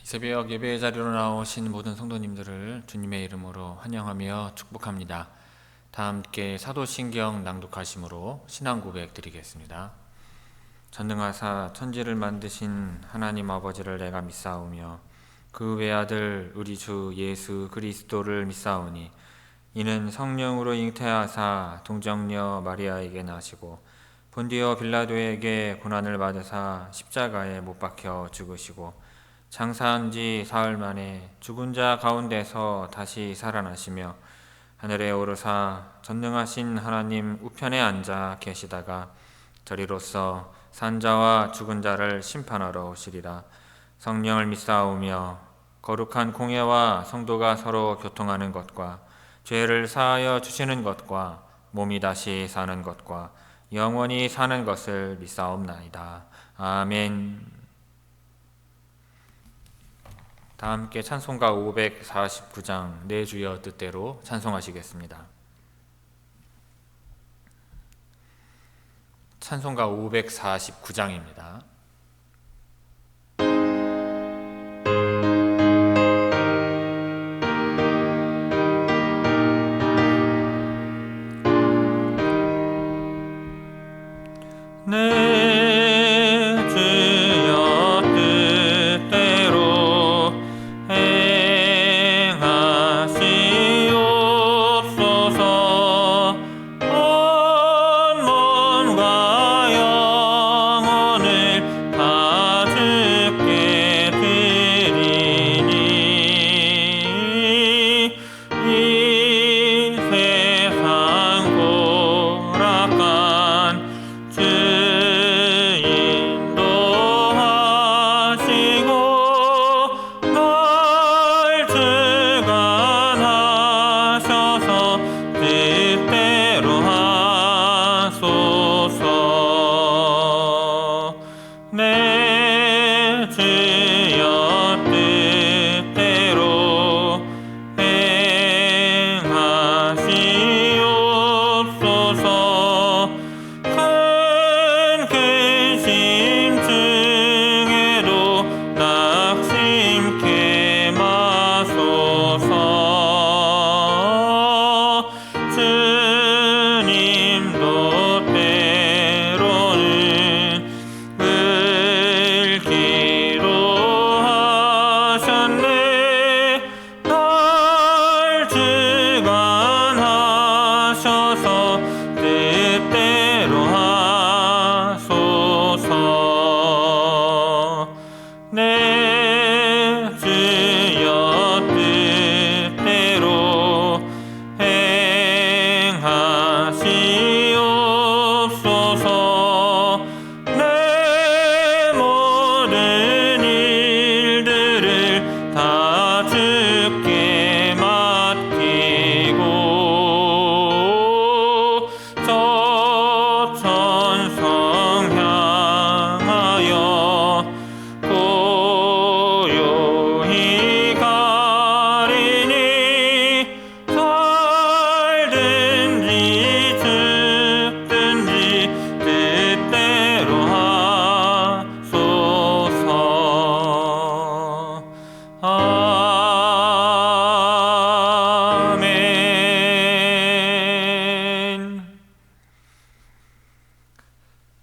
새벽 예배의 자리로 나오신 모든 성도님들을 주님의 이름으로 환영하며 축복합니다. 다 함께 사도신경 낭독하심으로 신앙 고백 드리겠습니다. 전능하사 천지를 만드신 하나님 아버지를 내가 믿사오며 그 외아들 우리 주 예수 그리스도를 믿사오니 이는 성령으로 잉태하사 동정녀 마리아에게 나시고 본디오 빌라도에게 고난을 받으사 십자가에 못 박혀 죽으시고 장사한 지 사흘 만에 죽은 자 가운데서 다시 살아나시며 하늘에 오르사 전능하신 하나님 우편에 앉아 계시다가 저리로서 산자와 죽은 자를 심판하러 오시리라. 성령을 믿사오며 거룩한 공예와 성도가 서로 교통하는 것과 죄를 사하여 주시는 것과 몸이 다시 사는 것과 영원히 사는 것을 믿사옵나이다. 아멘. 다 함께 찬송가 549장 내 주여 뜻대로 찬송하시겠습니다. 찬송가 549장입니다.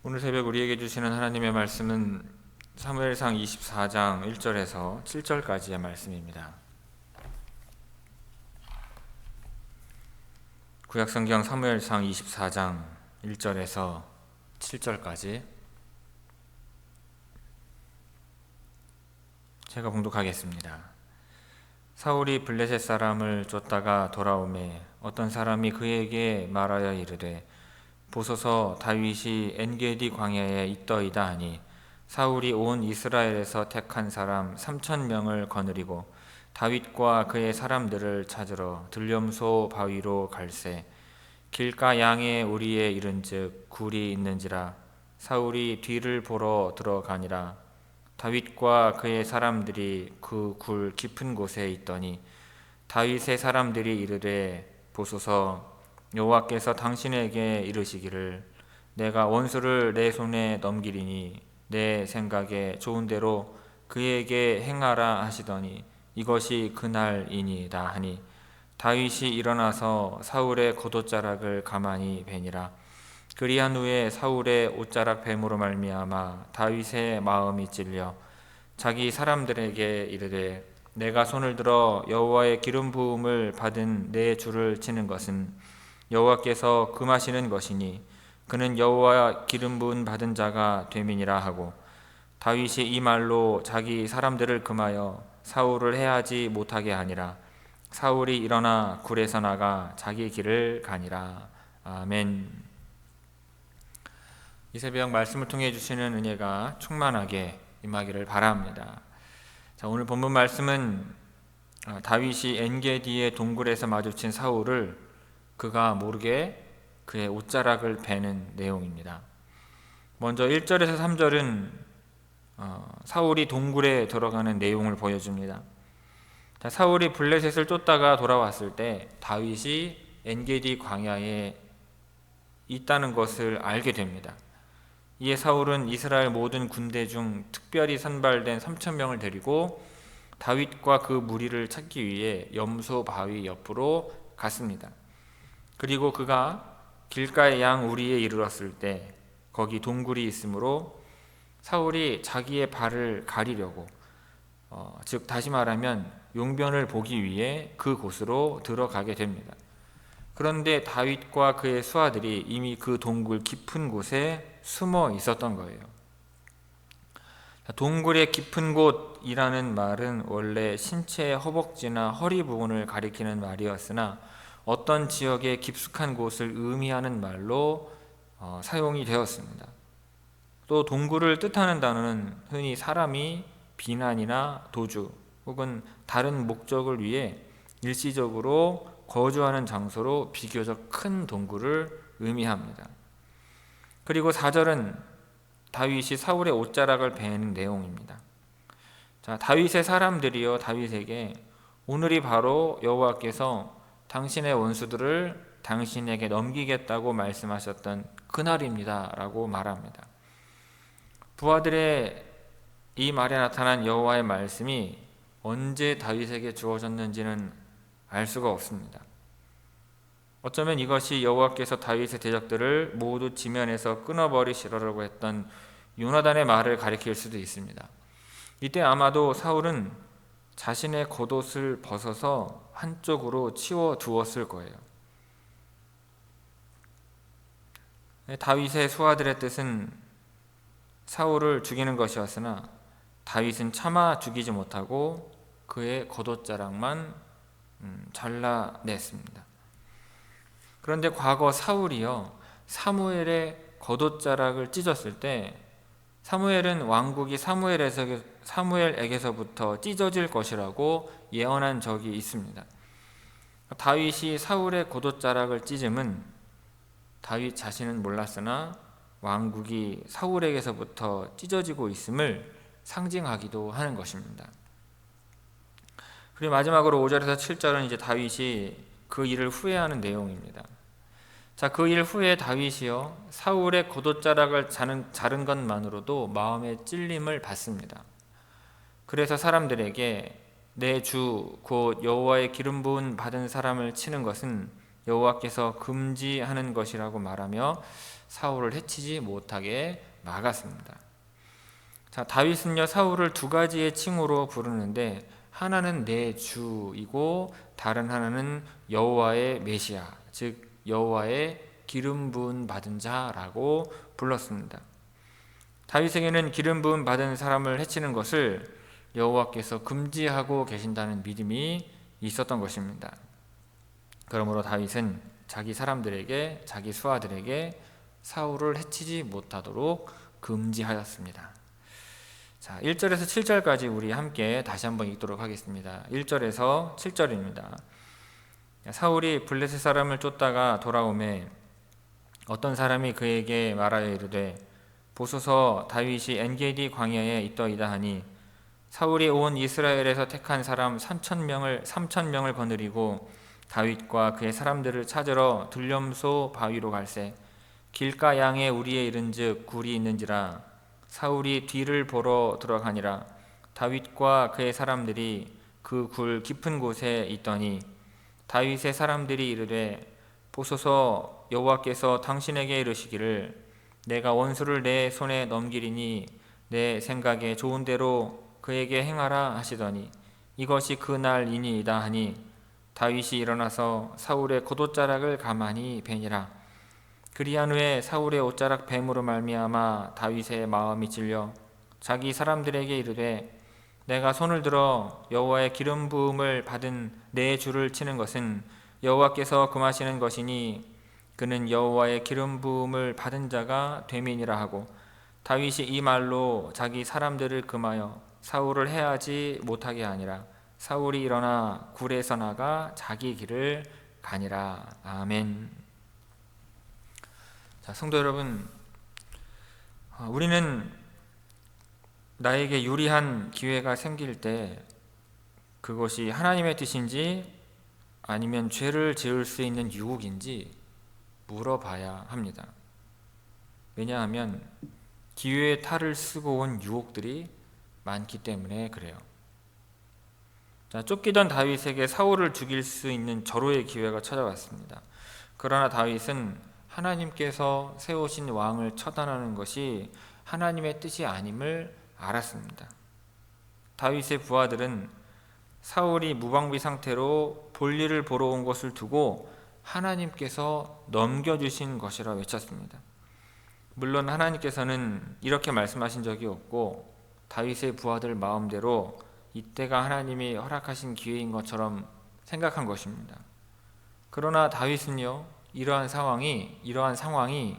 오늘 새벽 우리에게 주시는 하나님의 말씀은 사무엘상 24장 1절에서 7절까지의 말씀입니다. 구약성경 사무엘상 24장 1절에서 7절까지 제가 봉독하겠습니다. 사울이 블레셋 사람을 쫓다가 돌아오매 어떤 사람이 그에게 말하여 이르되 보소서 다윗이 엔게디 광야에 있더이다 하니 사울이 온 이스라엘에서 택한 사람 3,000명을 거느리고 다윗과 그의 사람들을 찾으러 들렴소 바위로 갈새 길가 양의 우리에 이른즉 굴이 있는지라 사울이 뒤를 보러 들어가니라. 다윗과 그의 사람들이 그 굴 깊은 곳에 있더니 다윗의 사람들이 이르되 보소서 여호와께서 당신에게 이르시기를 내가 원수를 내 손에 넘기리니 내 생각에 좋은 대로 그에게 행하라 하시더니 이것이 그날이니이다 하니 다윗이 일어나서 사울의 겉옷자락을 가만히 베니라. 그리한 후에 사울의 옷자락 뱀으로 말미암아 다윗의 마음이 찔려 자기 사람들에게 이르되 내가 손을 들어 여호와의 기름 부음을 받은 내 주를 치는 것은 여호와께서 금하시는 것이니 그는 여호와 기름 부음 받은 자가 됨이니라 하고 다윗이 이 말로 자기 사람들을 금하여 사울을 해하지 못하게 하니라. 사울이 일어나 굴에서 나가 자기 길을 가니라. 아멘. 이 새벽 말씀을 통해 주시는 은혜가 충만하게 임하기를 바랍니다. 자, 오늘 본문 말씀은 다윗이 엔게디의 동굴에서 마주친 사울을 그가 모르게 그의 옷자락을 베는 내용입니다. 먼저 1절에서 3절은 사울이 동굴에 들어가는 내용을 보여줍니다. 자, 사울이 블레셋을 쫓다가 돌아왔을 때 다윗이 엔게디 광야에 있다는 것을 알게 됩니다. 이에 사울은 이스라엘 모든 군대 중 특별히 선발된 3,000명을 데리고 다윗과 그 무리를 찾기 위해 염소 바위 옆으로 갔습니다. 그리고 그가 길가의 양 우리에 이르렀을 때 거기 동굴이 있으므로 사울이 자기의 발을 가리려고 즉 다시 말하면 용변을 보기 위해 그곳으로 들어가게 됩니다. 그런데 다윗과 그의 수하들이 이미 그 동굴 깊은 곳에 숨어 있었던 거예요. 동굴의 깊은 곳이라는 말은 원래 신체의 허벅지나 허리 부분을 가리키는 말이었으나 어떤 지역의 깊숙한 곳을 의미하는 말로 사용이 되었습니다. 또 동굴을 뜻하는 단어는 흔히 사람이 비난이나 도주 혹은 다른 목적을 위해 일시적으로 거주하는 장소로 비교적 큰 동굴을 의미합니다. 그리고 4절은 다윗이 사울의 옷자락을 베는 내용입니다. 자, 다윗의 사람들이여 다윗에게 오늘이 바로 여호와께서 당신의 원수들을 당신에게 넘기겠다고 말씀하셨던 그날입니다 라고 말합니다. 부하들의 이 말에 나타난 여호와의 말씀이 언제 다윗에게 주어졌는지는 알 수가 없습니다. 어쩌면 이것이 여호와께서 다윗의 대적들을 모두 지면에서 끊어버리시라고 했던 요나단의 말을 가리킬 수도 있습니다. 이때 아마도 사울은 자신의 겉옷을 벗어서 한쪽으로 치워 두었을 거예요. 다윗의 수하들의 뜻은 사울을 죽이는 것이었으나 다윗은 차마 죽이지 못하고 그의 겉옷자락만 잘라냈습니다. 그런데 과거 사울이요 사무엘의 겉옷자락을 찢었을 때 사무엘은 왕국이 사무엘에게서부터 찢어질 것이라고 예언한 적이 있습니다. 다윗이 사울의 겉옷자락을 찢음은 다윗 자신은 몰랐으나 왕국이 사울에게서부터 찢어지고 있음을 상징하기도 하는 것입니다. 그리고 마지막으로 5절에서 7절은 이제 다윗이 그 일을 후회하는 내용입니다. 자, 그 일 후에 다윗이요 사울의 겉옷자락을 자른 것만으로도 마음의 찔림을 받습니다. 그래서 사람들에게 내 주 곧 여호와의 기름 부음 받은 사람을 치는 것은 여호와께서 금지하는 것이라고 말하며 사울을 해치지 못하게 막았습니다. 자, 다윗은요 사울을 두 가지의 칭호로 부르는데 하나는 내 주이고 다른 하나는 여호와의 메시아, 즉 여호와의 기름 부음 받은 자라고 불렀습니다. 다윗에게는 기름 부음 받은 사람을 해치는 것을 여호와께서 금지하고 계신다는 믿음이 있었던 것입니다. 그러므로 다윗은 자기 사람들에게, 자기 수하들에게 사울을 해치지 못하도록 금지하였습니다. 자, 1절에서 7절까지 우리 함께 다시 한번 읽도록 하겠습니다. 1절에서 7절입니다. 사울이 블레셋 사람을 쫓다가 돌아오매 어떤 사람이 그에게 말하여 이르되 보소서 다윗이 엔게디 광야에 있더이다 하니 사울이 온 이스라엘에서 택한 사람 3,000명을 거느리고 다윗과 그의 사람들을 찾으러 들염소 바위로 갈새 길가 양의 우리에 이른즉 굴이 있는지라 사울이 뒤를 보러 들어가니라 다윗과 그의 사람들이 그 굴 깊은 곳에 있더니 다윗의 사람들이 이르되 보소서 여호와께서 당신에게 이르시기를 내가 원수를 내 손에 넘기리니 내 생각에 좋은 대로 그에게 행하라 하시더니 이것이 그 날이니이다 하니 다윗이 일어나서 사울의 겉옷자락을 가만히 베니라. 그리한 후에 사울의 옷자락 뱀으로 말미암아 다윗의 마음이 찔려 자기 사람들에게 이르되 내가 손을 들어 여호와의 기름 부음을 받은 내 주를 치는 것은 여호와께서 금하시는 것이니 그는 여호와의 기름 부음을 받은 자가 됨이니라 하고 다윗이 이 말로 자기 사람들을 금하여 사울을 해하지 못하게 하니라. 사울이 일어나 굴에서 나가 자기 길을 가니라. 아멘. 자, 성도 여러분, 우리는 나에게 유리한 기회가 생길 때 그것이 하나님의 뜻인지 아니면 죄를 지을 수 있는 유혹인지 물어봐야 합니다. 왜냐하면 기회의 탈을 쓰고 온 유혹들이 많기 때문에 그래요. 자, 쫓기던 다윗에게 사울을 죽일 수 있는 절호의 기회가 찾아왔습니다. 그러나 다윗은 하나님께서 세우신 왕을 처단하는 것이 하나님의 뜻이 아님을 알았습니다. 다윗의 부하들은 사울이 무방비 상태로 볼일을 보러 온 것을 두고 하나님께서 넘겨주신 것이라 외쳤습니다. 물론 하나님께서는 이렇게 말씀하신 적이 없고 다윗의 부하들 마음대로 이때가 하나님이 허락하신 기회인 것처럼 생각한 것입니다. 그러나 다윗은요, 이러한 상황이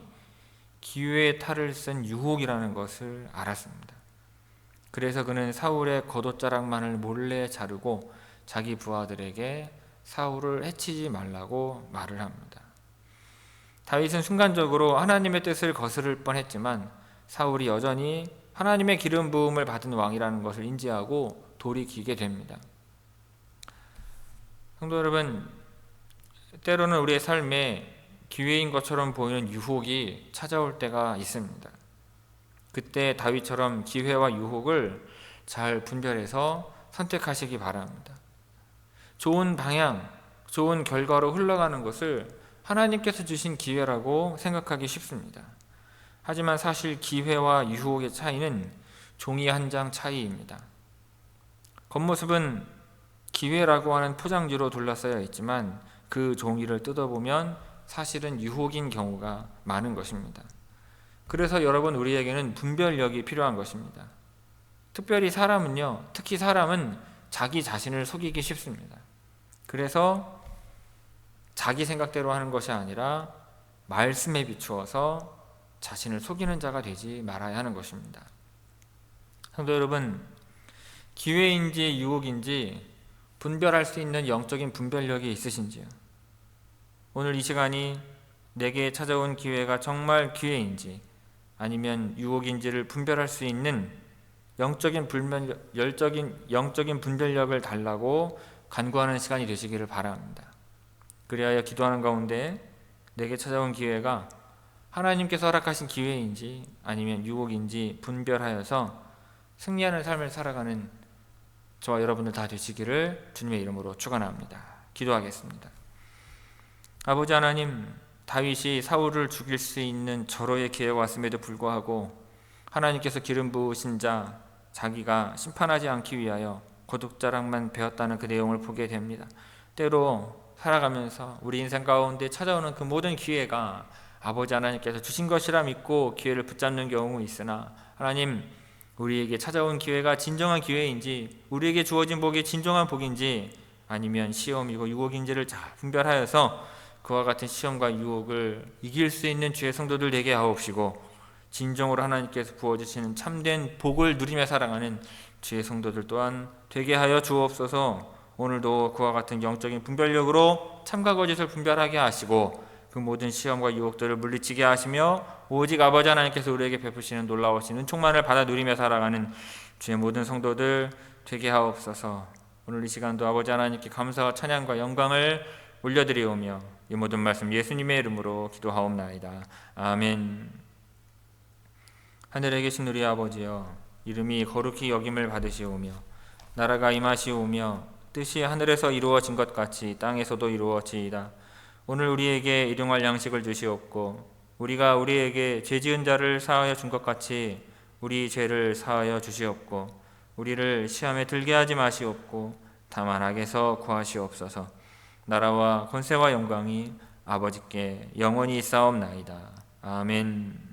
기회의 탈을 쓴 유혹이라는 것을 알았습니다. 그래서 그는 사울의 겉옷자락만을 몰래 자르고 자기 부하들에게 사울을 해치지 말라고 말을 합니다. 다윗은 순간적으로 하나님의 뜻을 거스를 뻔했지만 사울이 여전히 하나님의 기름 부음을 받은 왕이라는 것을 인지하고 돌이키게 됩니다. 성도 여러분, 때로는 우리의 삶에 기회인 것처럼 보이는 유혹이 찾아올 때가 있습니다. 그때 다윗처럼 기회와 유혹을 잘 분별해서 선택하시기 바랍니다. 좋은 방향, 좋은 결과로 흘러가는 것을 하나님께서 주신 기회라고 생각하기 쉽습니다. 하지만 사실 기회와 유혹의 차이는 종이 한 장 차이입니다. 겉모습은 기회라고 하는 포장지로 둘러싸여 있지만 그 종이를 뜯어보면 사실은 유혹인 경우가 많은 것입니다. 그래서 여러분, 우리에게는 분별력이 필요한 것입니다. 특히 사람은 자기 자신을 속이기 쉽습니다. 그래서 자기 생각대로 하는 것이 아니라 말씀에 비추어서 자신을 속이는 자가 되지 말아야 하는 것입니다. 성도 여러분, 기회인지 유혹인지 분별할 수 있는 영적인 분별력이 있으신지요? 오늘 이 시간이 내게 찾아온 기회가 정말 기회인지 아니면 유혹인지를 분별할 수 있는 영적인 분별력을 달라고 간구하는 시간이 되시기를 바랍니다. 그리하여 기도하는 가운데 내게 찾아온 기회가 하나님께서 허락하신 기회인지 아니면 유혹인지 분별하여서 승리하는 삶을 살아가는 저와 여러분들 다 되시기를 주님의 이름으로 축원합니다. 기도하겠습니다. 아버지 하나님, 다윗이 사울을 죽일 수 있는 절호의 기회가 왔음에도 불구하고 하나님께서 기름 부으신 자 자기가 심판하지 않기 위하여 겉옷자락만 베었다는 그 내용을 보게 됩니다. 때로 살아가면서 우리 인생 가운데 찾아오는 그 모든 기회가 아버지 하나님께서 주신 것이라 믿고 기회를 붙잡는 경우 있으나 하나님, 우리에게 찾아온 기회가 진정한 기회인지 우리에게 주어진 복이 진정한 복인지 아니면 시험이고 유혹인지를 잘 분별하여서 그와 같은 시험과 유혹을 이길 수 있는 주의 성도들 되게 하옵시고 진정으로 하나님께서 부어주시는 참된 복을 누리며 살아가는 주의 성도들 또한 되게 하여 주옵소서. 오늘도 그와 같은 영적인 분별력으로 참과 거짓을 분별하게 하시고 그 모든 시험과 유혹들을 물리치게 하시며 오직 아버지 하나님께서 우리에게 베푸시는 놀라우신 은총만을 받아 누리며 살아가는 주의 모든 성도들 되게 하옵소서. 오늘 이 시간도 아버지 하나님께 감사와 찬양과 영광을 올려드리오며 이 모든 말씀 예수님의 이름으로 기도하옵나이다. 아멘. 하늘에 계신 우리 아버지여, 이름이 거룩히 여김을 받으시오며 나라가 임하시오며 뜻이 하늘에서 이루어진 것 같이 땅에서도 이루어지이다. 오늘 우리에게 일용할 양식을 주시옵고 우리가 우리에게 죄 지은 자를 사하여 준 것 같이 우리 죄를 사하여 주시옵고 우리를 시험에 들게 하지 마시옵고 다만 악에서 구하시옵소서. 나라와 권세와 영광이 아버지께 영원히 있사옵나이다. 아멘.